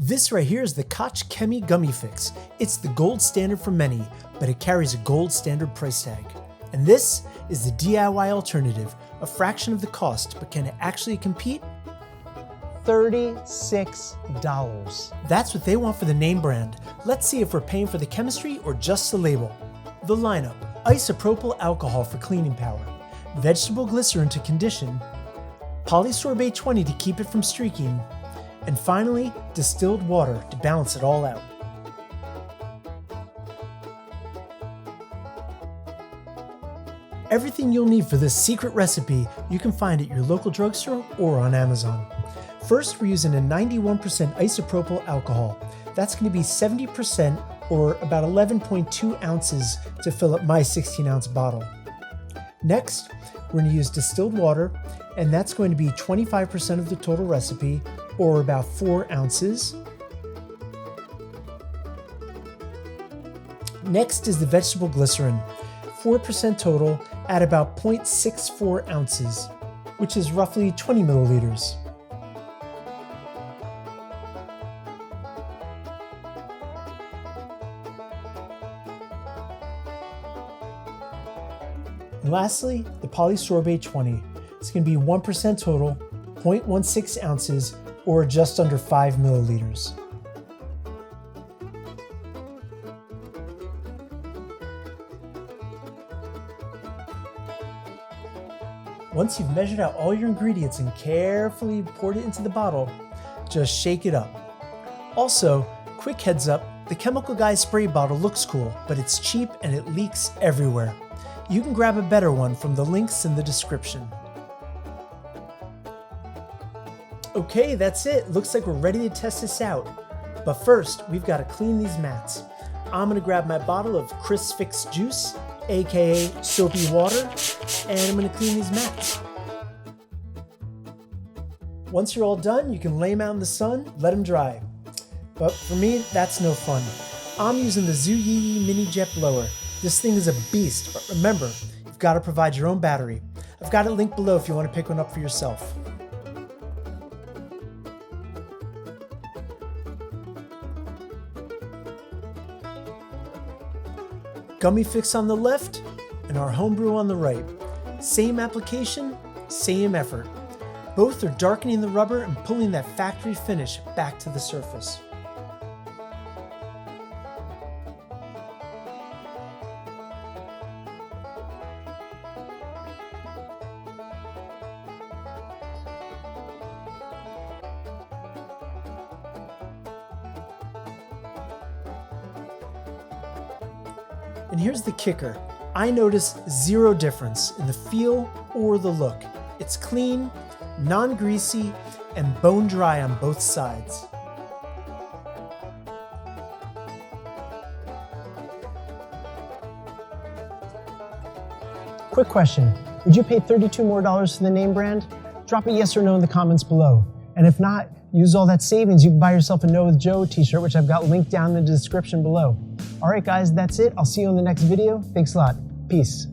This right here is the Koch Chemie Gummifix. It's the gold standard for many, but it carries a gold standard price tag. And this is the DIY alternative, a fraction of the cost, but can it actually compete? $36. That's what they want for the name brand. Let's see if we're paying for the chemistry or just the label. The lineup: isopropyl alcohol for cleaning power, vegetable glycerin to condition, Polysorbate 20 to keep it from streaking, and finally, distilled water to balance it all out. Everything you'll need for this secret recipe you can find at your local drugstore or on Amazon. First, we're using a 91% isopropyl alcohol. That's going to be 70% or about 11.2 ounces to fill up my 16-ounce bottle. Next, we're going to use distilled water, and that's going to be 25% of the total recipe, or about 4 ounces. Next is the vegetable glycerin, 4% total at about 0.64 ounces, which is roughly 20 milliliters. And lastly, the Polysorbate 20. It's going to be 1% total, 0.16 ounces, or just under 5 milliliters. Once you've measured out all your ingredients and carefully poured it into the bottle, just shake it up. Also, quick heads up, the Chemical Guy spray bottle looks cool, but it's cheap and it leaks everywhere. You can grab a better one from the links in the description. Okay, that's it. Looks like we're ready to test this out. But first, we've got to clean these mats. I'm going to grab my bottle of ChrisFix Juice, aka Soapy Water, and I'm going to clean these mats. Once you're all done, you can lay them out in the sun, let them dry. But for me, that's no fun. I'm using the Zuyiyi Mini Jet Blower. This thing is a beast, but remember, you've got to provide your own battery. I've got it linked below if you want to pick one up for yourself. GummyFix on the left and our homebrew on the right. Same application, same effort. Both are darkening the rubber and pulling that factory finish back to the surface. And here's the kicker. I notice zero difference in the feel or the look. It's clean, non-greasy, and bone dry on both sides. Quick question, would you pay $32 more for the name brand? Drop a yes or no in the comments below. And if not, use all that savings. You can buy yourself a Know with Joe t-shirt, which I've got linked down in the description below. All right, guys, that's it. I'll see you in the next video. Thanks a lot. Peace.